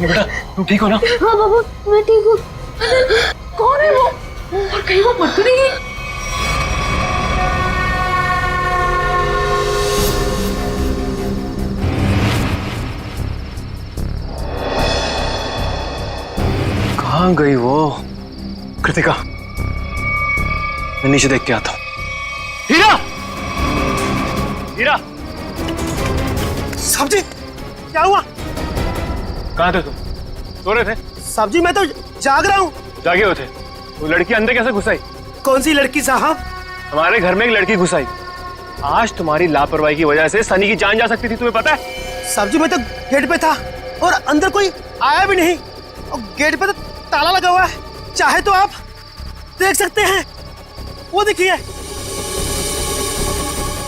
बेटा तुम ठीक हो ना? हाँ बाबू मैं ठीक हूँ। कौन है वो? और कहीं वो मर तो नहीं गई? कहाँ गई वो? कृतिका, मैं नीचे देख के आता हूँ। हीरा! हीरा! साहब जी क्या हुआ? कहाँ थे तुम? सो रहे थे? साहब जी मैं तो जाग रहा हूँ। जागे हुए थे? वो लड़की अंदर कैसे घुस आई? कौन सी लड़की साहब? हमारे घर में एक लड़की घुस आई। आज तुम्हारी लापरवाही की वजह से सनी की जान जा सकती थी, तुम्हें पता है? साहब जी मैं तो गेट पे था और अंदर कोई आया भी नहीं और गेट पे तो ताला लगा हुआ है। चाहे तो आप देख सकते हैं, वो देखिए।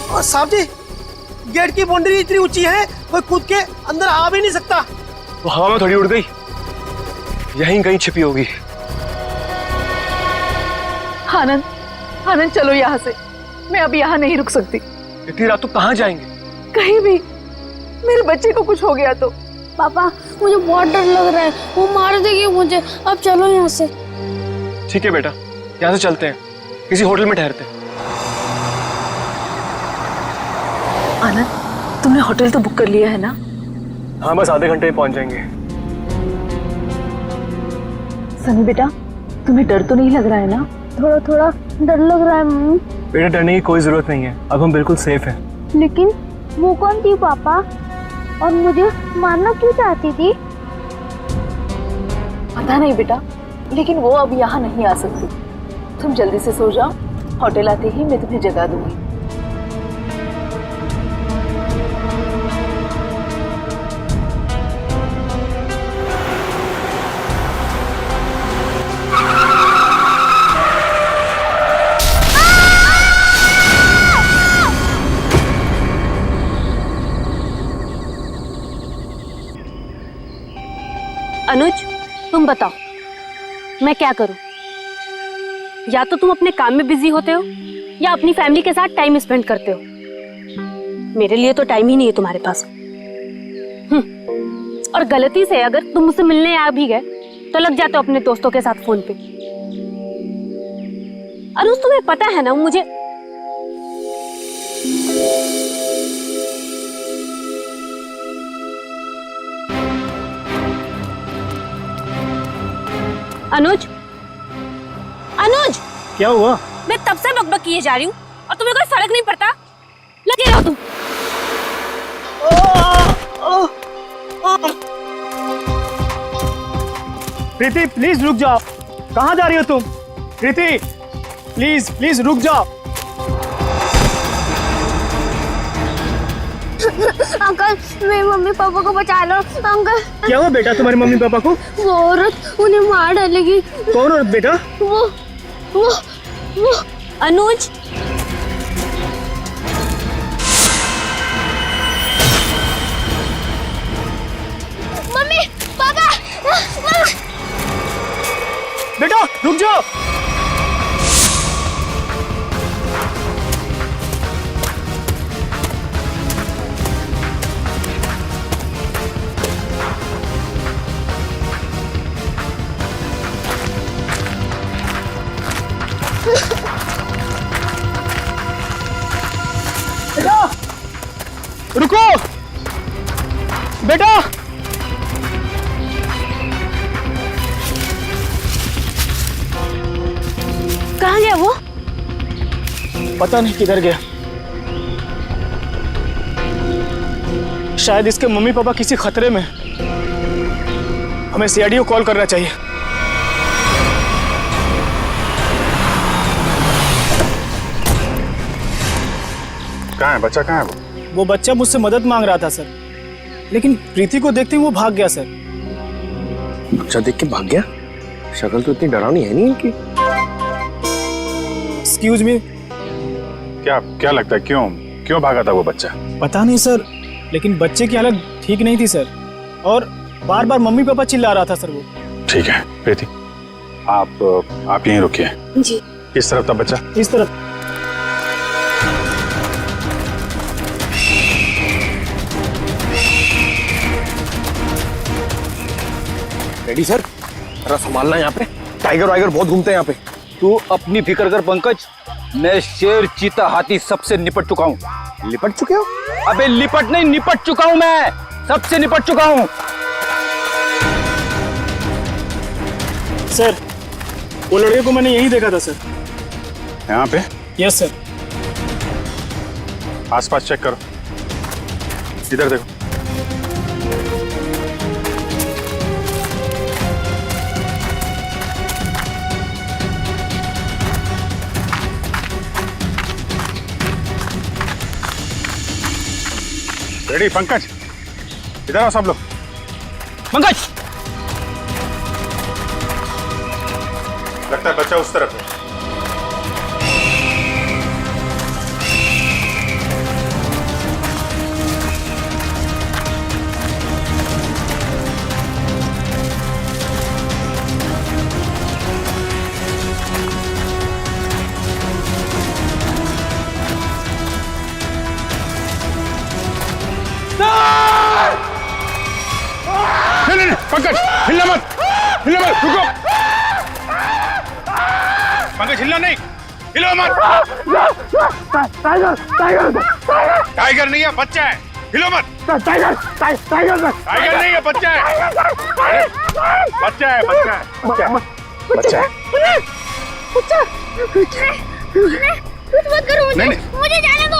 और साहब जी गेट की बाउंड्री इतनी ऊंची है कोई कूद के अंदर आ भी नहीं सकता। वो हवा में थोड़ी उड़ गई, यहीं कहीं छिपी होगी। आनंद, आनंद चलो यहाँ से। मैं अब यहाँ नहीं रुक सकती। इतनी रात तो कहाँ जाएंगे? कहीं भी। मेरे बच्चे को कुछ हो गया तो। पापा मुझे बहुत डर लग रहा है, वो मार देगी मुझे। अब चलो यहाँ से। ठीक है बेटा, यहाँ से चलते हैं, किसी होटल में ठहरते हैं। आनंद, तुमने होटल तो बुक कर लिया है ना? हाँ बस आधे घंटे में पहुंच जाएंगे। सनी बेटा, तुम्हें डर तो नहीं लग रहा है ना? थोड़ा थोड़ा डर लग रहा है मम्मी। बेटा डरने की कोई जरूरत नहीं है, अब हम बिल्कुल सेफ हैं। लेकिन वो कौन थी पापा, और मुझे मारना क्यों चाहती थी? पता नहीं बेटा, लेकिन वो अब यहाँ नहीं आ सकती। तुम जल्दी से सो जाओ, होटल आते ही मैं तुम्हें जगा दूंगी। अनुज, तुम बताओ मैं क्या करूं? या तो तुम अपने काम में बिजी होते हो या अपनी फैमिली के साथ टाइम स्पेंड करते हो। मेरे लिए तो टाइम ही नहीं है तुम्हारे पास। और गलती से अगर तुम मुझसे मिलने आ भी गए तो लग जाते हो अपने दोस्तों के साथ फोन पे। अनुज तुम्हें पता है ना मुझे अनुज, अनुज क्या हुआ? मैं तब से बकबक किए जा रही हूँ और तुम्हें कोई फर्क नहीं पड़ता। लगे रहो तुम। प्रीति प्लीज रुक जाओ। कहाँ जा रही हो तुम? प्रीति प्लीज प्लीज रुक जाओ। अंकल मेरे मम्मी पापा को बचा लो। अंकल क्या हुआ बेटा तुम्हारे मम्मी पापा को? वो औरत उन्हें मार डालेगी। कौन औरत बेटा? वो अनुज, मम्मी पापा बेटा रुक जाओ। बेटा रुको। बेटा कहाँ गया वो? पता नहीं किधर गया। शायद इसके मम्मी पापा किसी खतरे में। हमें सीआईडी को कॉल करना चाहिए। कहाँ है बच्चा? कहाँ है वो बच्चा मुझसे मदद मांग रहा था सर, लेकिन प्रीति को देखते ही वो भाग गया सर। बच्चा देख के भाग गया? शक्ल तो इतनी डरावनी है नहीं इनकी। Excuse me. क्या क्या लगता है क्यों क्यों भागा था वो बच्चा? पता नहीं सर, लेकिन बच्चे की हालत ठीक नहीं थी सर, और बार बार मम्मी पापा चिल्ला रहा था सर वो। ठीक है प्रीति, आप यहीं रुकिए। जी। किस तरफ था बच्चा? इस तरफ। रेडी सर, जरा संभालना यहाँ पे, टाइगर वाइगर बहुत घूमते हैं यहाँ पे। तू अपनी फिक्र कर पंकज, मैं शेर चीता हाथी सबसे निपट चुका हूँ। लिपट चुके हो? अबे लिपट नहीं, निपट चुका हूँ, मैं सबसे निपट चुका हूँ। सर, वो लड़के को मैंने यही देखा था सर। यहाँ पे यस सर। आसपास चेक करो, इधर देखो। रेडी पंकज, इधर आओ सब लोग। पंकज, लगता है बच्चा उस तरफ है। नहीं नहीं पंकज, हिलना मत, हिलना मत, रुको। पंकज हिलना नहीं, हिलो मत। टाइगर नहीं है, बच्चा है, हिलो मत। टाइगर नहीं है, बच्चा है। अरे, बच्चा है, बच्चा है, बच्चा है। कुछ मत करो मुझे, नहीं। मुझे जाने दो।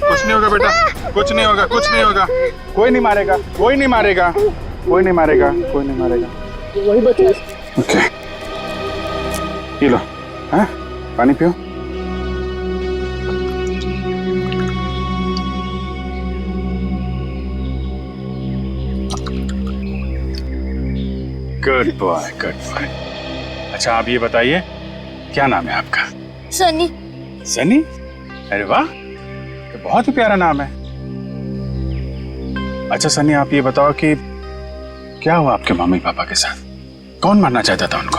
कुछ नहीं होगा बेटा, कुछ नहीं होगा, कुछ नहीं होगा। कोई नहीं मारेगा, कोई नहीं मारेगा, कोई नहीं मारेगा, कोई नहीं मारेगा। वही बता। ओके, पी लो, हाँ पानी पियो। Good boy, good boy. अच्छा आप ये बताइए, क्या नाम है आपका? सनी। सनी? अरे वाह, ये बहुत ही प्यारा नाम है। अच्छा सनी, आप ये बताओ कि क्या हुआ आपके मम्मी पापा के साथ? कौन मारना चाहता था उनको?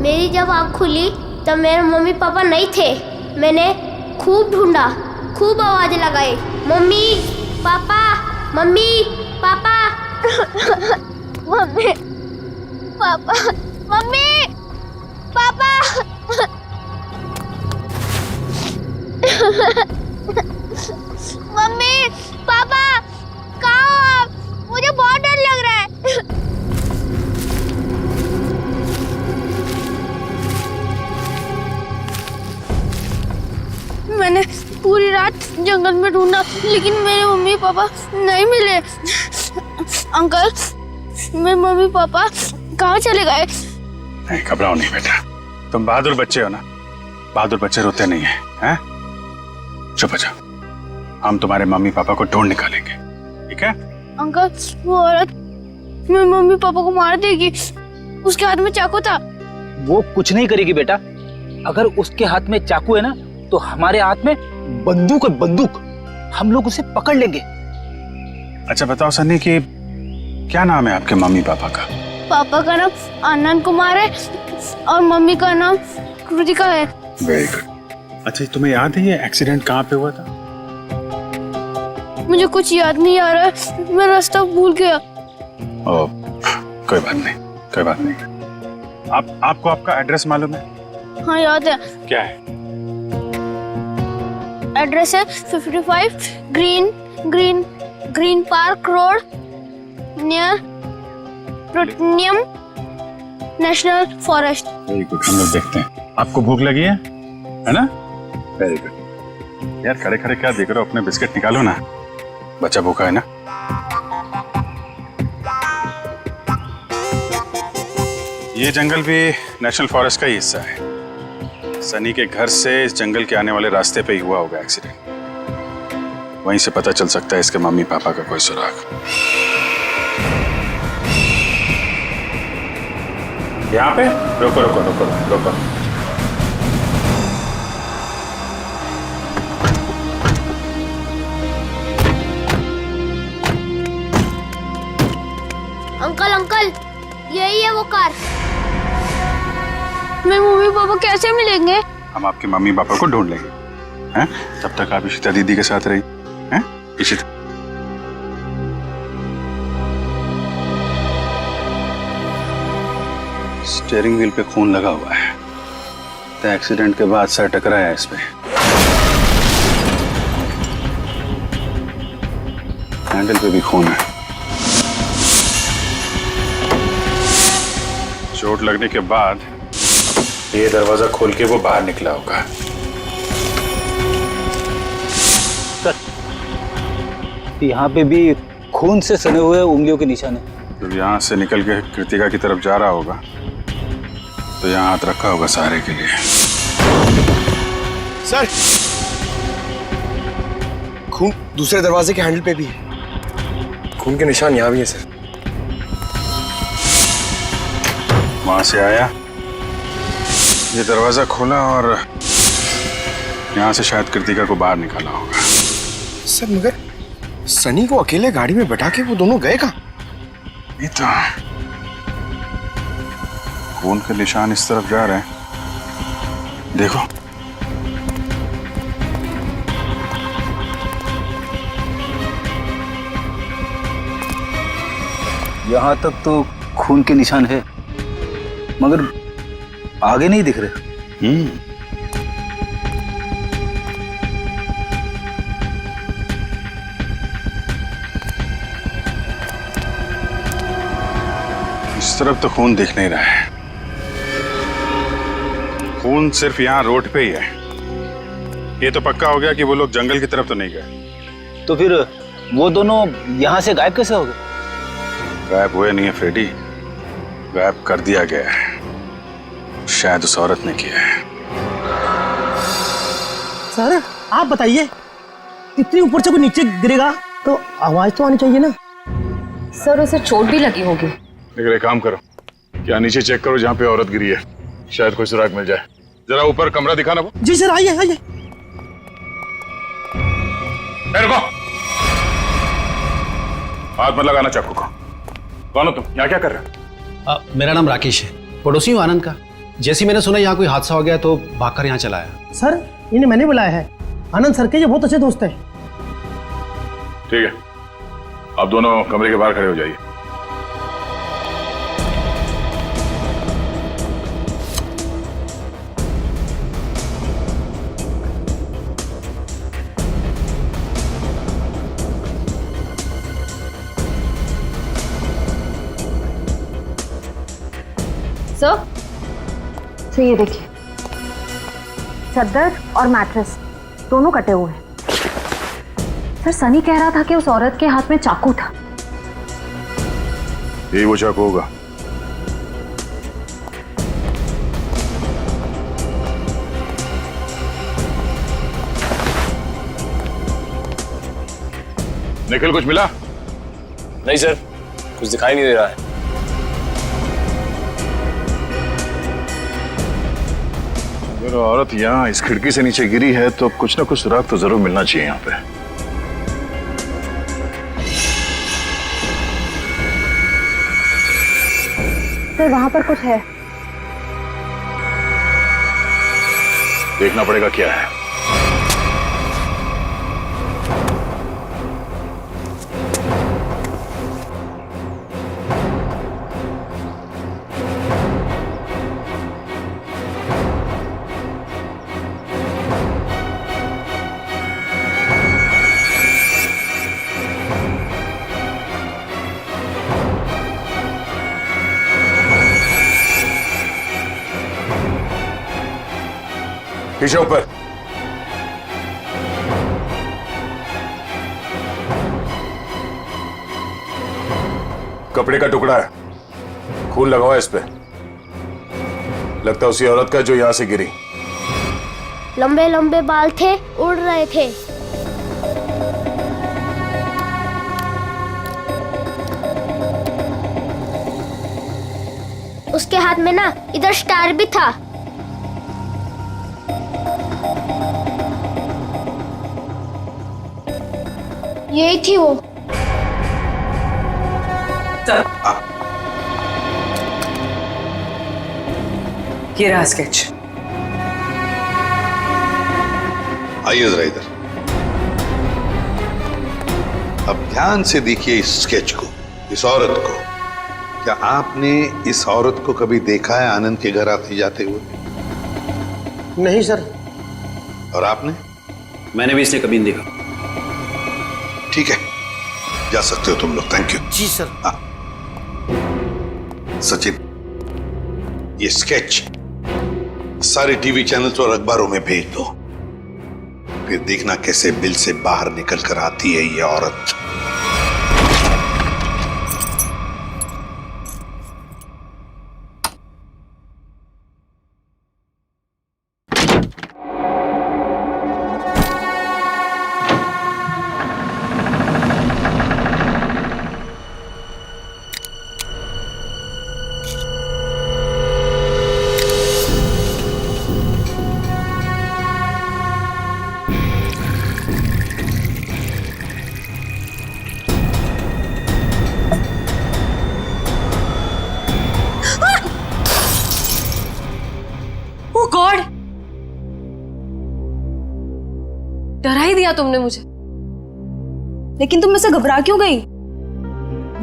मेरी जब आँख खुली तब मेरे मम्मी पापा नहीं थे। मैंने खूब ढूंढा, खूब आवाज लगाई, mummy papa, mummy papa. Mummy papa, mummy papa. Mummy papa, कहाँ हो आप? मुझे बहुत डर लग रहा है। मैंने पूरी रात जंगल में ढूंढा लेकिन मेरे मम्मी पापा नहीं मिले। अंकल, मेरे मम्मी पापा कहाँ चले गए? नहीं घबराओ नहीं बेटा, तुम बहादुर बच्चे हो ना, बहादुर बच्चे रोते नहीं है, हैं? चुप हो जाओ, हम तुम्हारे मम्मी पापा को ढूंढ निकालेंगे, ठीक है? अंकल, वो औरत मेरे मम्मी पापा को मार देगी। उसके हाथ में चाकू था। वो कुछ नहीं करेगी बेटा। अगर उसके हाथ में चाकू है ना, तो हमारे हाथ में बंदूक है, बंदूक। हम लोग उसे पकड़ लेंगे। अच्छा बताओ सनी कि क्या नाम है आपके मम्मी पापा का? पापा का नाम आनंद कुमार है और मम्मी का नाम कृतिका है। Very good. अच्छा तुम्हें याद है ये एक्सीडेंट कहाँ पे हुआ था? मुझे कुछ याद नहीं आ रहा है, मैं रास्ता भूल गया। ओ, कोई बात नहीं, कोई बात नहीं। आपको आपका एड्रेस मालूम है? हाँ याद है। क्या है? एड्रेस है 55 green park road near plutonium national forest. Very good, हम लोग देखते हैं। आपको भूख लगी है ना? Very good. यार खड़े खड़े क्या देख रहे हो, अपने बिस्किट निकालो ना, बच्चा भूखा है ना। ये जंगल भी नेशनल फॉरेस्ट का ही हिस्सा है। सनी के घर से इस जंगल के आने वाले रास्ते पे ही हुआ होगा एक्सीडेंट। वहीं से पता चल सकता है इसके मम्मी पापा का कोई सुराग। यहाँ पे रोको रोको रोको रोको। यही है वो कार। मेरे मम्मी पापा कैसे मिलेंगे? हम आपके मम्मी पापा को ढूंढ लेंगे, हैं? तब तक आप इशिता दीदी के साथ रही, हैं? इशिता, स्टीयरिंग व्हील पे खून लगा हुआ है, तो एक्सीडेंट के बाद सर टकराया इस पे। हैंडल पे भी खून है। चोट लगने के बाद ये दरवाजा खोल के वो बाहर निकला होगा। यहाँ पे भी खून से सने हुए उंगलियों के निशान है। जब यहाँ से निकल के कृतिका की तरफ जा रहा होगा तो यहाँ हाथ रखा होगा सहारे के लिए। सर, खून दूसरे दरवाजे के हैंडल पे भी है। खून के निशान यहाँ भी है सर। वहां से आया, ये दरवाजा खोला और यहाँ से शायद कृतिका को बाहर निकाला होगा। सर मगर सनी को अकेले गाड़ी में बैठा के वो दोनों गए कहाँ? ये तो खून के निशान इस तरफ जा रहे हैं, देखो। यहाँ तक तो खून के निशान है, मगर आगे नहीं दिख रहे। इस तरफ तो खून दिख नहीं रहा है। खून सिर्फ यहाँ रोड पे ही है। ये तो पक्का हो गया कि वो लोग जंगल की तरफ तो नहीं गए। तो फिर वो दोनों यहाँ से गायब कैसे हो गए? गायब हुए नहीं है फ्रेडी, गायब कर दिया गया है। शायद उस औरत ने किया है। सर आप बताइए, इतनी ऊपर से कोई नीचे गिरेगा तो आवाज तो आनी चाहिए ना। सर उसे चोट भी लगी होगी। लेकिन एक काम करो, क्या नीचे चेक करो जहाँ पे औरत गिरी है, शायद कोई सुराग मिल जाए। जरा ऊपर कमरा दिखाना वो। जी सर, आइए आइए। रुको, हाथ मत लगाना चाकू को। कौन हो तुम? यहाँ क्या कर रहे हो? मेरा नाम राकेश है, पड़ोसी हूँ आनंद का। जैसे मैंने सुना यहाँ कोई हादसा हो गया तो भागकर यहाँ चला आया। सर इन्हें मैंने बुलाया है, आनंद सर के ये बहुत अच्छे दोस्त हैं। ठीक है, आप दोनों कमरे के बाहर खड़े हो जाइए। सर ये देखिए, चादर और मैट्रेस दोनों कटे हुए हैं। सर सनी कह रहा था कि उस औरत के हाथ में चाकू था। यही वो चाकू होगा। निखिल कुछ मिला? नहीं सर, कुछ दिखाई नहीं दे रहा है। अगर औरत यहाँ इस खिड़की से नीचे गिरी है तो कुछ ना कुछ सुराग तो जरूर मिलना चाहिए यहाँ पे। सर वहां पर कुछ है। देखना पड़ेगा क्या है। पीछे ऊपर। कपड़े का टुकड़ा है, खून लगा हुआ है इस पे। लगता है उसी औरत का जो यहां से गिरी। लंबे लंबे बाल थे, उड़ रहे थे। उसके हाथ में ना इधर स्टार भी था। यही थी वो। ये रहा स्केच। आइए जरा इधर। अब ध्यान से देखिए इस स्केच को, इस औरत को। क्या आपने इस औरत को कभी देखा है आनंद के घर आते जाते हुए? नहीं सर। और आपने? मैंने भी इसे कभी नहीं देखा। ठीक है, जा सकते हो तुम लोग। Thank you. जी सर। हाँ सचिन, ये स्केच सारे टीवी चैनल्स और अखबारों में भेज दो, फिर देखना कैसे बिल से बाहर निकल कर आती है ये औरत। ओह गॉड, डरा ही दिया तुमने मुझे। लेकिन तुम मुझसे घबरा क्यों गई?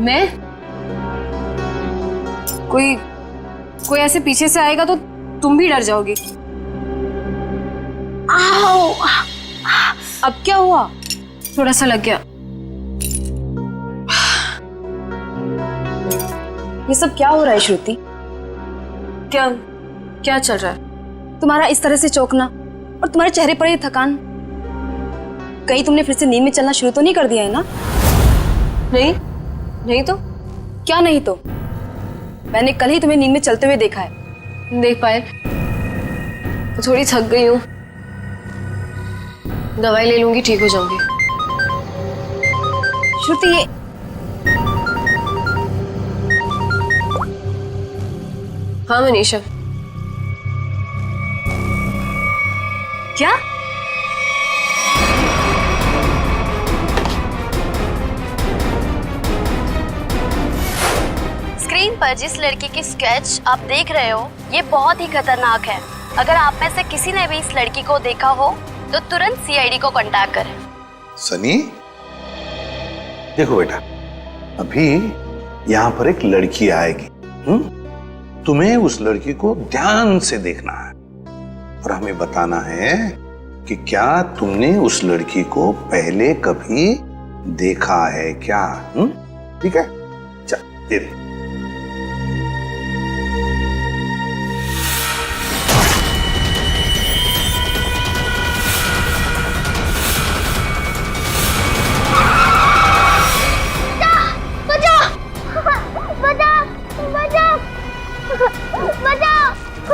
मैं कोई ऐसे पीछे से आएगा तो तुम भी डर जाओगी। आओ, अब क्या हुआ? थोड़ा सा लग गया। ये सब क्या हो रहा है श्रुति? क्या चल रहा है? तुम्हारा इस तरह से चौंकना और तुम्हारे चेहरे पर ये थकान, कहीं तुमने फिर से नींद में चलना शुरू तो नहीं कर दिया है ना? नहीं तो क्या नहीं तो? मैंने कल ही तुम्हें नींद में चलते हुए देखा है। देख पाए तो थोड़ी थक गई हूँ, दवाई ले लूंगी, ठीक हो जाऊंगी। श्रुति, ये हाँ मनीषा। क्या? स्क्रीन पर जिस लड़की की स्केच आप देख रहे हो ये बहुत ही खतरनाक है। अगर आप में से किसी ने भी इस लड़की को देखा हो तो तुरंत सीआईडी को कांटेक्ट करें। सनी, देखो बेटा, अभी यहाँ पर एक लड़की आएगी। तुम्हें उस लड़की को ध्यान से देखना है और हमें बताना है कि क्या तुमने उस लड़की को पहले कभी देखा है क्या? ठीक है, चल दे दे।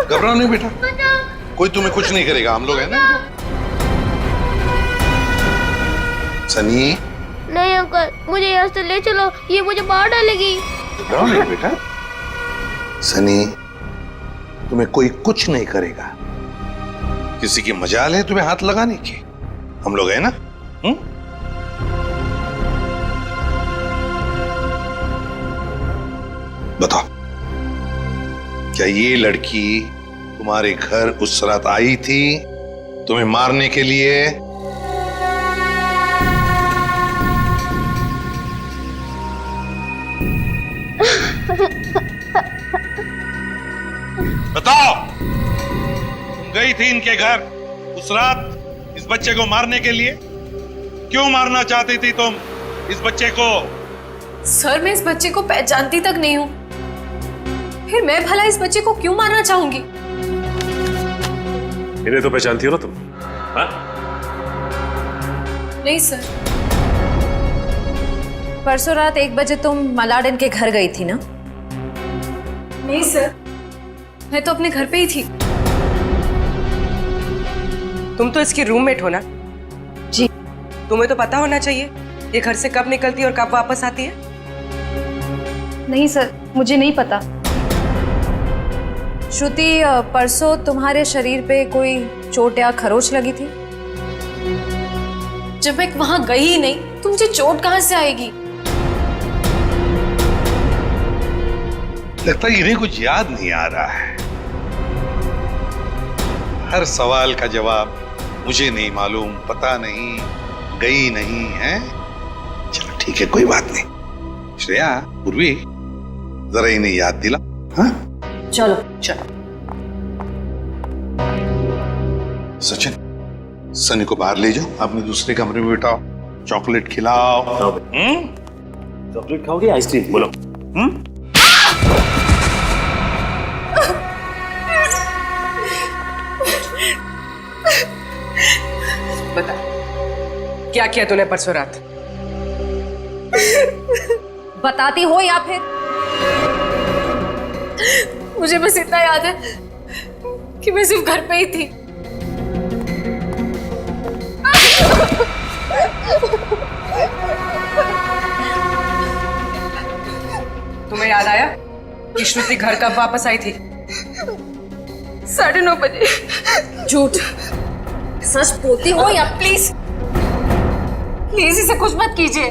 घबराओ नहीं बेटा, कोई तुम्हें कुछ नहीं करेगा, हम लोग हैं ना। सनी, नहीं अंकल, मुझे यहाँ से ले चलो, ये मुझे मार डालेगी। घबराओ नहीं बेटा। सनी, तुम्हें कोई कुछ नहीं करेगा। किसी की मजाल है तुम्हें हाथ लगाने की, हम लोग हैं ना। बताओ, क्या ये लड़की तुम्हारे घर उस रात आई थी तुम्हें मारने के लिए? बताओ, तुम गई थी इनके घर उस रात इस बच्चे को मारने के लिए? क्यों मारना चाहती थी तुम इस बच्चे को? सर, मैं इस बच्चे को पहचानती तक नहीं हूँ, फिर मैं भला इस बच्चे को क्यों मारना चाहूंगी? इन्हें तो पहचानती हो ना तुम? हाँ? नहीं सर, परसों रात 1 बजे तुम मलाडन के घर गई थी ना? नहीं सर, मैं तो अपने घर पे ही थी। तुम तो इसकी रूममेट हो ना? जी। तुम्हें तो पता होना चाहिए ये घर से कब निकलती है और कब वापस आती है। नहीं सर, मुझे नहीं पता। श्रुति, परसों तुम्हारे शरीर पे कोई चोट या खरोच लगी थी? जब मैं वहां गई ही नहीं तो मुझे चोट कहां से आएगी? लगता है इन्हें कुछ याद नहीं आ रहा है। हर सवाल का जवाब मुझे नहीं मालूम, पता नहीं, गई नहीं है। चलो ठीक है, कोई बात नहीं। श्रेया, पूर्वी, जरा इन्हें याद दिला। हाँ चलो चलो। सचिन, सनी को बाहर ले जाओ, अपने दूसरे कमरे में बिठाओ, चॉकलेट खिलाओ। चॉकलेट खाओगे आइसक्रीम? बोलो। बता, क्या किया तूने परसों रात? बताती हो या फिर? मुझे बस इतना याद है कि मैं सिर्फ घर पे ही थी। तुम्हें याद आया कि श्रुति घर कब वापस आई थी? 9:30 बजे। झूठ। सच बोलती हो या प्लीज प्लीज इसे कुछ मत कीजिए,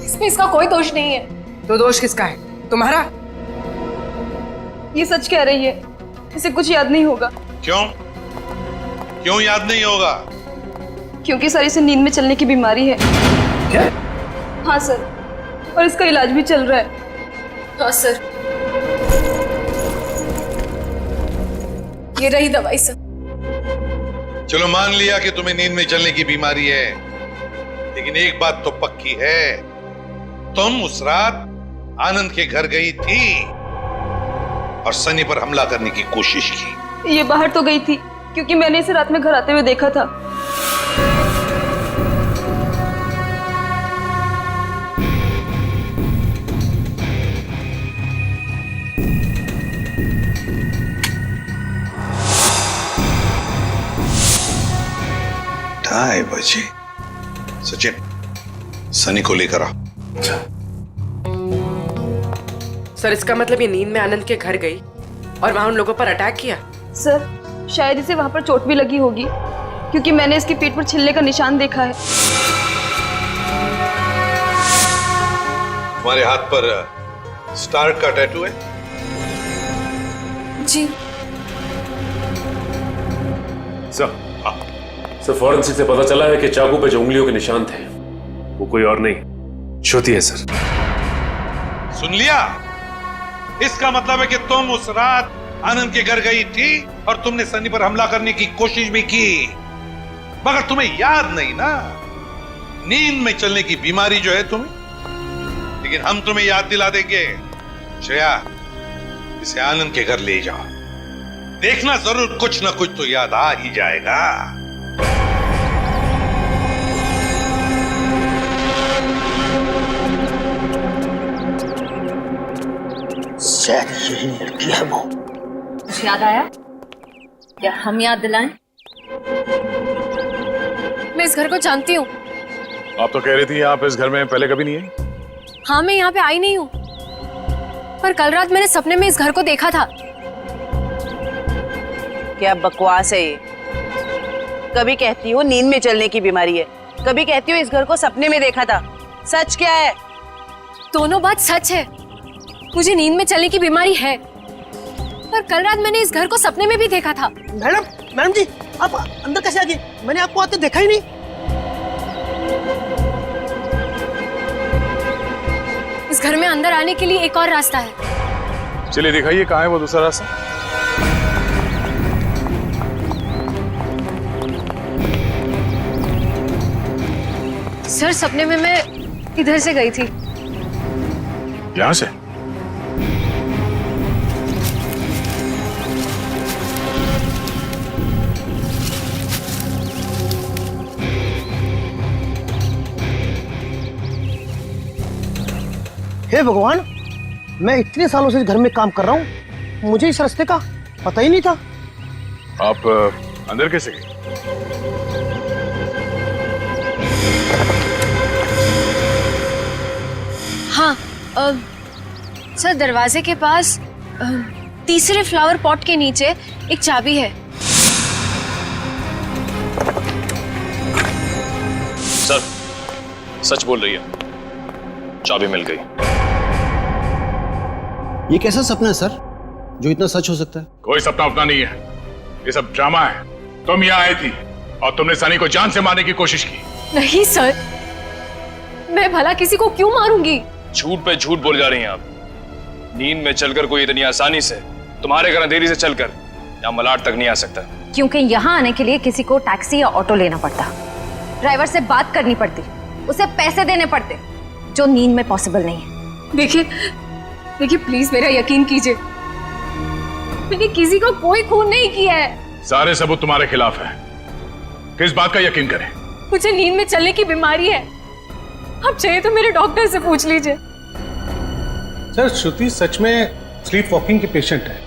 इसमें इसका कोई दोष नहीं है। तो दोष किसका है? तुम्हारा? ये सच कह रही है, इसे कुछ याद नहीं होगा। क्यों? क्यों याद नहीं होगा? क्योंकि सर इसे नींद में चलने की बीमारी है। क्या? हाँ सर, और इसका इलाज भी चल रहा है। हाँ सर, ये रही दवाई सर। चलो मान लिया कि तुम्हें नींद में चलने की बीमारी है, लेकिन एक बात तो पक्की है, तुम उस रात आनंद के घर गई थी और सनी पर हमला करने की कोशिश की। ये बाहर तो गई थी क्योंकि मैंने इसे रात में घर आते हुए देखा था। ढाई बजे। सचिन, सनी को लेकर आओ। सर, इसका मतलब ये नींद में आनंद के घर गई और वहां उन लोगों पर अटैक किया? सर, शायद इसे वहां पर चोट भी लगी होगी क्योंकि मैंने इसके पेट पर छिलने का निशान देखा है। तुम्हारे हाथ पर स्टार का टैटू है? जी सर, फॉरेंसिक से पता चला है कि चाकू पे जो उंगलियों के निशान थे वो कोई और नहीं, श्रुति है सर। सुन लिया? इसका मतलब है कि तुम उस रात आनंद के घर गई थी और तुमने सनी पर हमला करने की कोशिश भी की, मगर तुम्हें याद नहीं ना। नींद में चलने की बीमारी जो है तुम्हें, लेकिन हम तुम्हें याद दिला देंगे। श्रेया, इसे आनंद के घर ले जाओ, देखना जरूर कुछ ना कुछ तो याद आ ही जाएगा। शायद यही लड़की है वो। कुछ याद आया या हम याद दिलाएं? मैं इस घर को जानती हूँ। आप तो कह रही थी आप इस घर में पहले कभी नहीं आई। हाँ, मैं यहाँ पे आई नहीं हूँ, पर कल रात मैंने सपने में इस घर को देखा था। क्या बकवास है ये? कभी कहती हो नींद में चलने की बीमारी है, कभी कहती हो इस घर को सपने में देखा था। सच क्या है? दोनों बात सच है। मुझे नींद में चलने की बीमारी है, पर कल रात मैंने इस घर को सपने में भी देखा था। मैडम जी, आप अंदर कैसे आ गए? मैंने आपको आते देखा ही नहीं। इस घर में अंदर आने के लिए एक और रास्ता है। चलिए दिखाइए कहाँ है वो दूसरा रास्ता। सर, सपने में मैं इधर से गई थी। यहां से? हे भगवान, मैं इतने सालों से इस घर में काम कर रहा हूँ, मुझे इस रास्ते का पता ही नहीं था। आप अंदर कैसे गए? हाँ, सर, दरवाजे के पास तीसरे फ्लावर पॉट के नीचे एक चाबी है। सर, सच बोल रही है, चाबी मिल गई। ये कैसा सपना है सर जो इतना सच हो सकता है? कोई सपना अपना नहीं है, ये सब ड्रामा है। तुम यहाँ आई थी और तुमने सनी को जान से मारने की कोशिश की। नहीं सर, मैं भला किसी को क्यों मारूंगी? झूठ पे झूठ बोल जा रही हैं आप। नींद में चलकर कोई इतनी आसानी से तुम्हारे घर अंधेरी से चलकर यहाँ मलाड तक नहीं आ सकता। क्योंकि यहाँ आने के लिए किसी को टैक्सी या ऑटो लेना पड़ता, ड्राइवर से बात करनी पड़ती, उसे पैसे देने पड़ते, जो नींद में पॉसिबल नहीं है। देखिए प्लीज मेरा यकीन कीजिए, मैंने किसी को कोई खून नहीं किया है। सारे सबूत तुम्हारे खिलाफ है। किस बात का यकीन करें? मुझे नींद में चलने की बीमारी है, आप चाहिए तो मेरे डॉक्टर से पूछ लीजिए। सर, श्रुति सच में स्लीप वॉकिंग की पेशेंट है।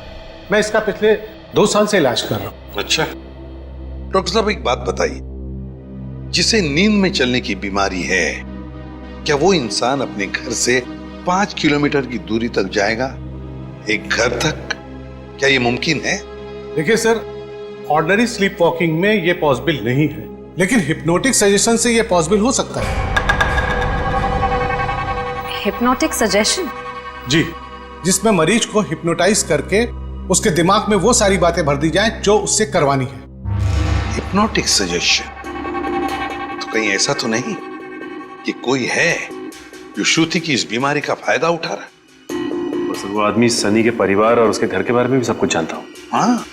मैं इसका पिछले 2 साल से इलाज कर रहा हूँ। अच्छा डॉक्टर साहब, एक बात बताइए, जिसे नींद में चलने की बीमारी है, क्या वो इंसान अपने घर से 5 किलोमीटर की दूरी तक जाएगा, एक घर तक? क्या ये मुमकिन है? देखिए सर, ऑर्डिनरी स्लीप वॉकिंग में ये पॉसिबल नहीं है, लेकिन हिप्नोटिक सजेशन से ये पॉसिबल हो सकता है। Hypnotic suggestion? जी, जिसमें मरीज को हिप्नोटाइज करके उसके दिमाग में वो सारी बातें भर दी जाएं जो उससे करवानी है। Hypnotic suggestion? तो कहीं ऐसा तो नहीं कि कोई है जो श्रुति की इस बीमारी का फायदा उठा रहा है? बस वो आदमी सनी के परिवार और उसके घर के बारे में भी सब कुछ जानता हूँ। हाँ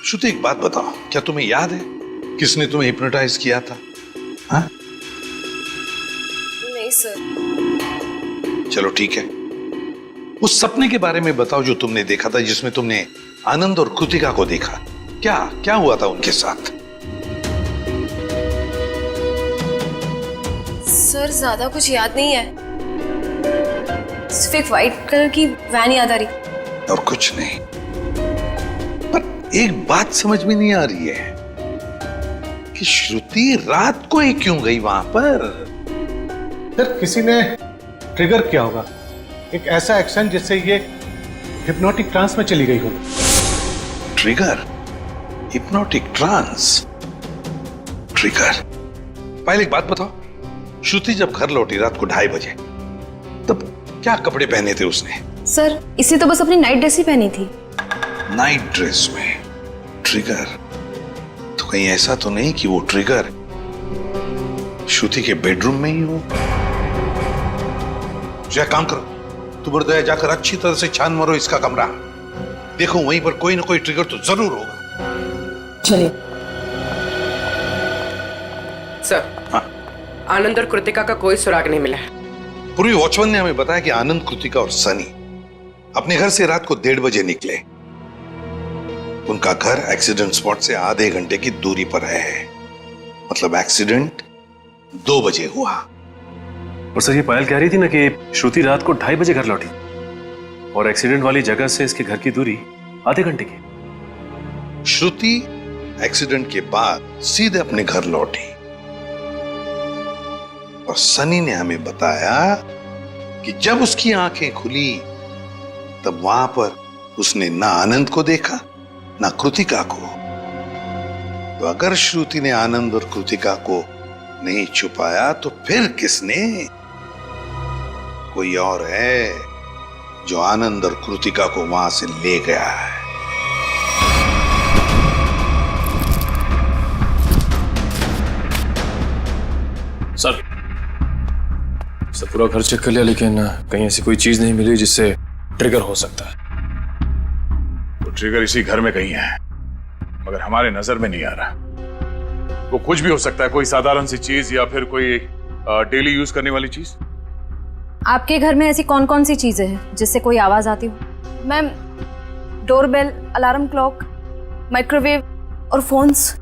श्रुति, एक बात बताओ, क्या तुम्हें याद है किसने तुम्हें हिप्नोटाइज किया था? हाँ? नहीं सर। चलो ठीक है, उस सपने के बारे में बताओ जो तुमने देखा था, जिसमें तुमने आनंद और कृतिका को देखा। क्या क्या हुआ था उनके साथ? सर ज्यादा कुछ याद नहीं है, सिर्फ एक व्हाइट कलर की वैन याद आ रही। और कुछ नहीं? पर एक बात समझ में नहीं आ रही है कि श्रुति रात को ही क्यों गई वहां पर? सर, किसी ने ट्रिगर किया होगा, एक ऐसा एक्शन जिससे ये हिप्नोटिक ट्रांस में चली गई हो। ट्रिगर? Hypnotic trance? ट्रिगर? पहले एक बात बताओ, श्रुति जब घर लौटी रात को 2:30 बजे, तब क्या कपड़े पहने थे उसने? सर इसे तो बस अपनी नाइट ड्रेस ही पहनी थी। नाइट ड्रेस में ट्रिगर? तो कहीं ऐसा तो नहीं कि वो ट्रिगर श्रुति के बेडरूम में ही हो? जो काम करो, तुम और दया जाकर अच्छी तरह से छान मारो इसका कमरा, देखो वहीं पर कोई ना कोई ट्रिगर तो जरूर होगा। चलिए। सर, हाँ? आनंद और कृतिका का कोई सुराग नहीं मिला है। पूर्वी वॉचमैन ने हमें बताया कि आनंद, कृतिका और सनी अपने घर से रात को 1:30 बजे निकले। उनका घर एक्सीडेंट स्पॉट से आधे घंटे की दूरी पर है, मतलब एक्सीडेंट 2 बजे हुआ। और सर, ये पायल कह रही थी ना कि श्रुति रात को 2:30 बजे घर लौटी और एक्सीडेंट वाली जगह से इसके घर की दूरी आधे घंटे की। श्रुति एक्सीडेंट के बाद सीधे अपने घर लौटी और सनी ने हमें बताया कि जब उसकी आंखें खुली तब वहां पर उसने ना आनंद को देखा ना कृतिका को। तो अगर श्रुति ने आनंद और कृतिका को नहीं छुपाया तो फिर किसने? कोई और है जो आनंद और कृतिका को वहां से ले गया है। सर पूरा घर चेक कर लिया, लेकिन कहीं ऐसी कोई चीज नहीं मिली जिससे ट्रिगर हो सकता है। वो ट्रिगर इसी घर में कहीं है, मगर हमारे नजर में नहीं आ रहा। वो कुछ भी हो सकता है, कोई साधारण सी चीज या फिर कोई डेली यूज करने वाली चीज। आपके घर में ऐसी कौन कौन सी चीजें हैं जिससे कोई आवाज आती हो? Ma'am, doorbell, alarm clock, microwave और फोन्स।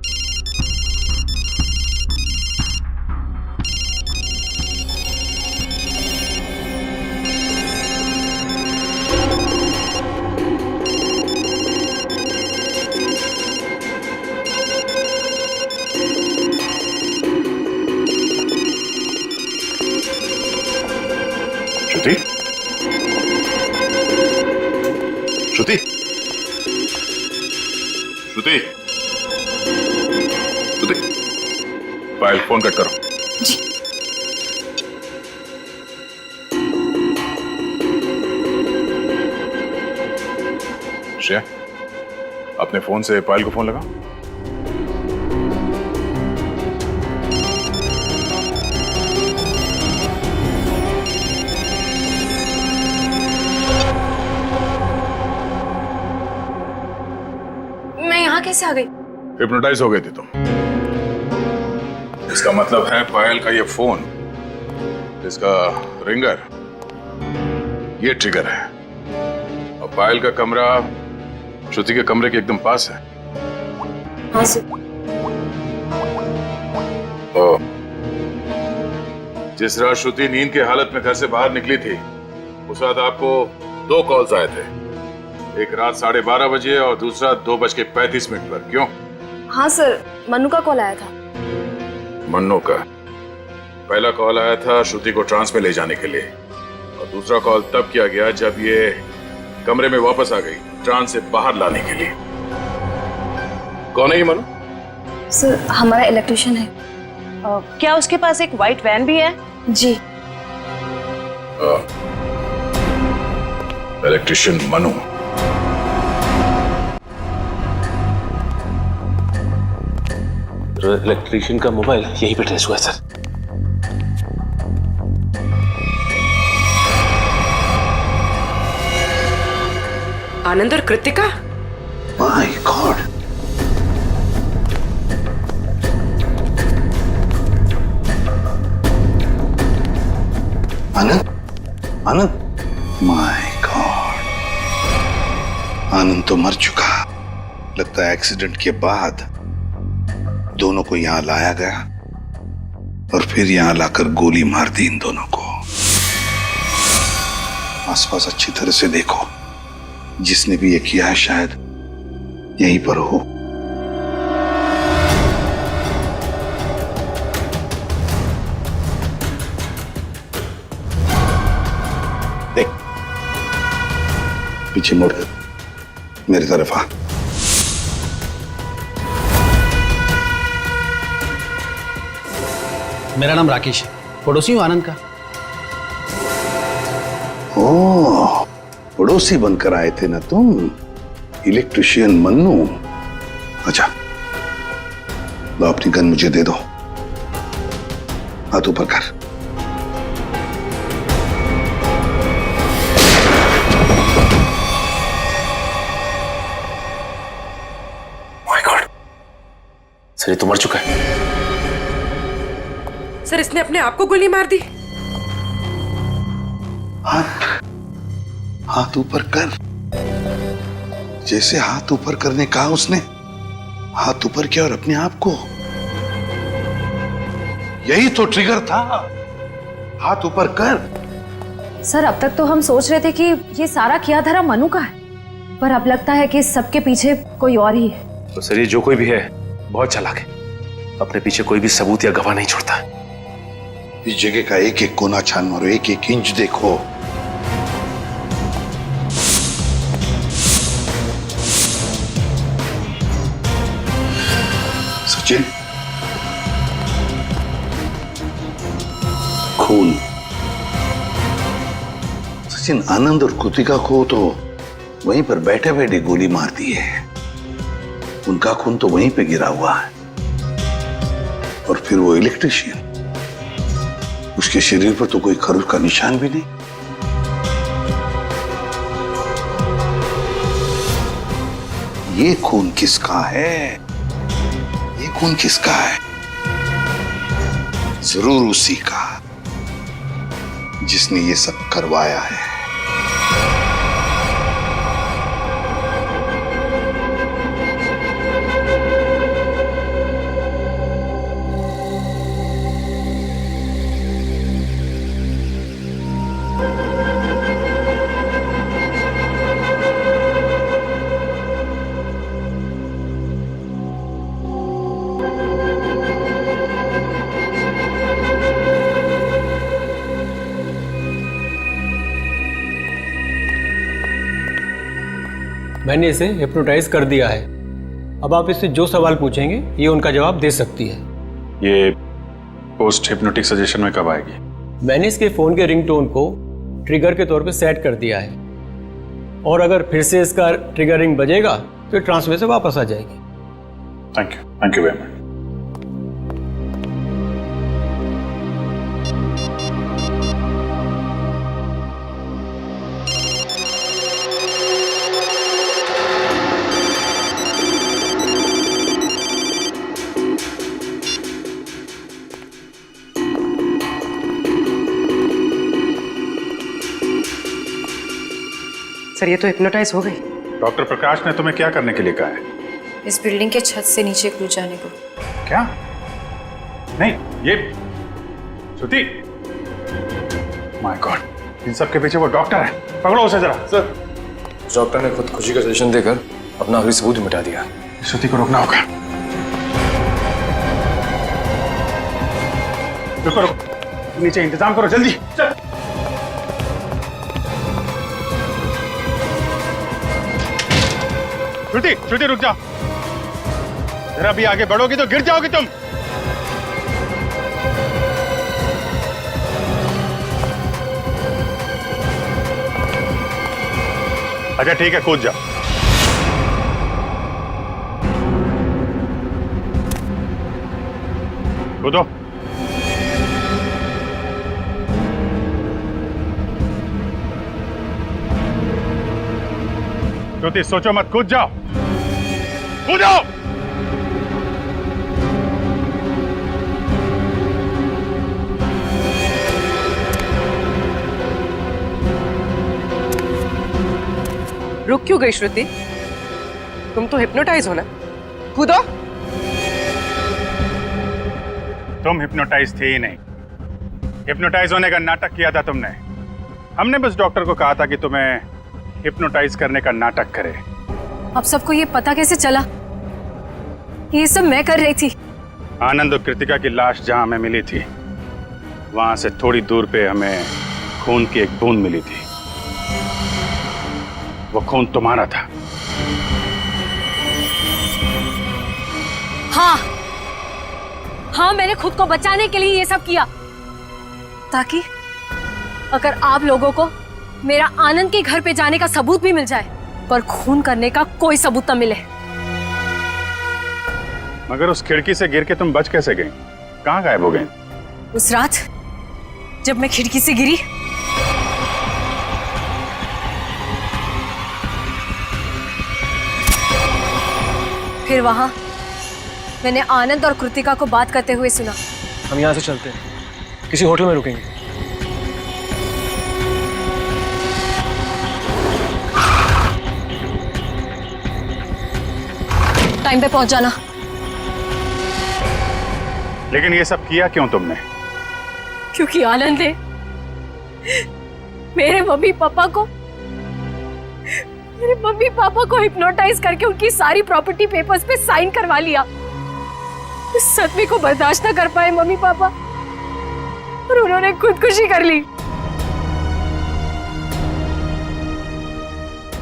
श्रुति? श्रुति? श्रुति? श्रुति? पायल, फोन कट करो। जी। श्रेया, आप अपने फोन से पायल को फोन लगा। मैं यहाँ कैसे आ गई? हिप्नोटाइज हो गई थी तुम। इसका मतलब है पायल का ये फोन, इसका रिंगर, ये ट्रिगर है। और पायल का कमरा श्रुति के कमरे के एकदम पास है। हाँ सर। और जिस रात श्रुति नींद की हालत में घर से बाहर निकली थी, उस रात आपको 2 कॉल्स आए थे, एक रात 12:30 बजे और दूसरा 2:35 पर। क्यों? हाँ सर, मन्नू का कॉल आया था। मन्नू का पहला कॉल आया था श्रुति को ट्रांस में ले जाने के लिए, और दूसरा कॉल तब किया गया जब ये कमरे में वापस आ गई ट्रांस से बाहर लाने के लिए। कौन है ये मन्नू? सर, हमारा इलेक्ट्रिशियन है। क्या उसके पास एक व्हाइट वैन भी है? जी। इलेक्ट्रिशियन मनु। इलेक्ट्रिशियन का मोबाइल यहीं पे ट्रेस हुआ है सर। आनंद और Kritika? My god. Anand, Anand, my god, Anand तो मर चुका। लगता है एक्सीडेंट के बाद दोनों को यहां लाया गया और फिर यहां लाकर गोली मार दी इन दोनों को। आसपास अच्छी तरह से देखो, जिसने भी ये किया है शायद यहीं पर हो। देख, पीछे मुड़ मेरी तरफ आ। मेरा नाम राकेश है, पड़ोसी हूँ आनंद का। ओह, पड़ोसी बनकर आए थे ना तुम, इलेक्ट्रिशियन मन्नू। अच्छा, लो अपनी गन मुझे दे दो। हाथ ऊपर कर। माय गॉड, सर ये तो मर चुका है। सर, इसने अपने आप को गोली मार दी। हाथ ऊपर कर। जैसे हाथ ऊपर करने कहा उसने, हाथ ऊपर किया और अपने आप को। यही तो ट्रिगर था। हाथ ऊपर कर। सर, अब तक तो हम सोच रहे थे कि ये सारा किया धरा मनु का है, पर अब लगता है कि सबके पीछे कोई और ही है। तो सर ये जो कोई भी है बहुत चालाक है, अपने पीछे कोई भी सबूत या गवाह नहीं छोड़ता। इस जगह का एक एक कोना छान मारो, एक एक इंच देखो। सचिन, खून। सचिन, आनंद और कृतिका को तो वहीं पर बैठे बैठे गोली मार दी है। उनका खून तो वहीं पे गिरा हुआ है। और फिर वो इलेक्ट्रिशियन, उसके शरीर पर तो कोई खरोच का निशान भी नहीं। ये खून किसका है? ये खून किसका है? जरूर उसी का जिसने ये सब करवाया है। मैंने इसे हिप्नोटाइज कर दिया है। अब आप इससे जो सवाल पूछेंगे ये उनका जवाब दे सकती है। ये पोस्ट हिप्नोटिक सजेशन में कब आएगी? मैंने इसके फ़ोन के रिंगटोन को ट्रिगर के तौर पे सेट कर दिया है। और अगर फिर से इसका ट्रिगरिंग बजेगा तो ट्रांसफर से वापस आ जाएगी। Thank you very much. Sir ये तो हिप्नोटाइज हो गई। डॉक्टर प्रकाश ने तुम्हें क्या करने के लिए कहा है? इस बिल्डिंग के छत से नीचे कूद जाने को। क्या? नहीं, ये श्रुति, माय गॉड, इन सब के पीछे वो डॉक्टर है। पकड़ो उसे जरा। सर, डॉक्टर ने खुदकुशी का सजेशन देकर अपना आखिरी सबूत ही मिटा दिया। श्रुति को रोकना होगा। रुको रुको, नीचे इंतजाम करो जल्दी। चल। श्रुति, श्रुति रुक जाओ, जरा भी आगे बढ़ोगी तो गिर जाओगी तुम। अच्छा ठीक है, कूद जाओ। कूदो। श्रुति सोचो मत, कूद जाओ, कूदो। रुक क्यों गई श्रुति? तुम तो हिप्नोटाइज हो ना, कूदो। तुम हिप्नोटाइज थे ही नहीं, हिप्नोटाइज होने का नाटक किया था तुमने। हमने बस डॉक्टर को कहा था कि तुम्हें हिप्नोटाइज करने का नाटक करे। अब सबको ये पता कैसे चला? ये सब मैं कर रही थी। आनंद और कृतिका की लाश जहां हमें मिली थी, वहां से थोड़ी दूर पे हमें खून की एक बूंद मिली थी। वो खून तुम्हारा था। हाँ हाँ, मैंने खुद को बचाने के लिए ये सब किया, ताकि अगर आप लोगों को मेरा आनंद के घर पे जाने का सबूत भी मिल जाए, पर खून करने का कोई सबूत न मिले। मगर उस खिड़की से गिर के तुम बच कैसे गई? कहाँ गायब हो गई? उस रात जब मैं खिड़की से गिरी, फिर वहां मैंने आनंद और कृतिका को बात करते हुए सुना। हम यहाँ से चलते हैं, किसी होटल में रुकेंगे। टाइम पे पहुंच जाना। लेकिन ये सब किया क्यों तुमने? क्योंकि आनंद ने मेरे मम्मी पापा को हिप्नोटाइज करके उनकी सारी प्रॉपर्टी पेपर्स पे साइन करवा लिया। इस सदमे को बर्दाश्त न कर पाए मम्मी पापा, और उन्होंने खुदकुशी कर ली।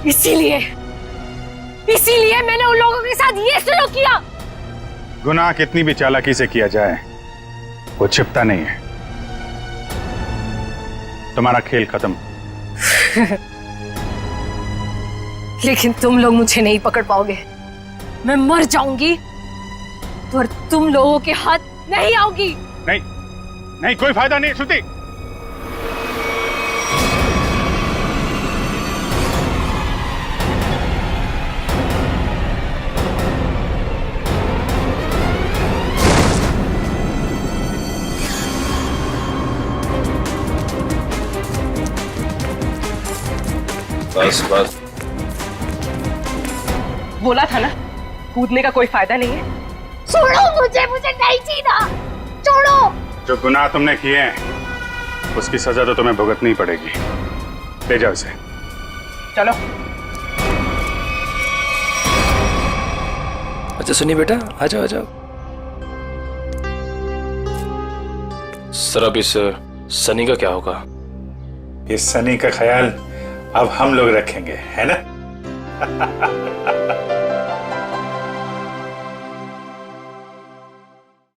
इसीलिए मैंने उन लोगों के साथ ये सलूक किया। गुनाह कितनी भी चालाकी से किया जाए, वो छिपता नहीं है। तुम्हारा खेल खत्म। लेकिन तुम लोग मुझे नहीं पकड़ पाओगे। मैं मर जाऊंगी पर तुम लोगों के हाथ नहीं आऊंगी। नहीं नहीं, कोई फायदा नहीं श्रुति। बस बोला था ना, कूदने का कोई फायदा नहीं है। छोड़ो मुझे नहीं जीना, छोड़ो। जो गुनाह तुमने किए हैं उसकी सजा तो तुम्हें भुगतनी पड़ेगी। ले जाओ इसे। चलो। अच्छा सुनिए बेटा, आ जाओ आ जाओ। सर अब इस सनी का क्या होगा? इस सनी का ख्याल अब हम लोग रखेंगे, है ना?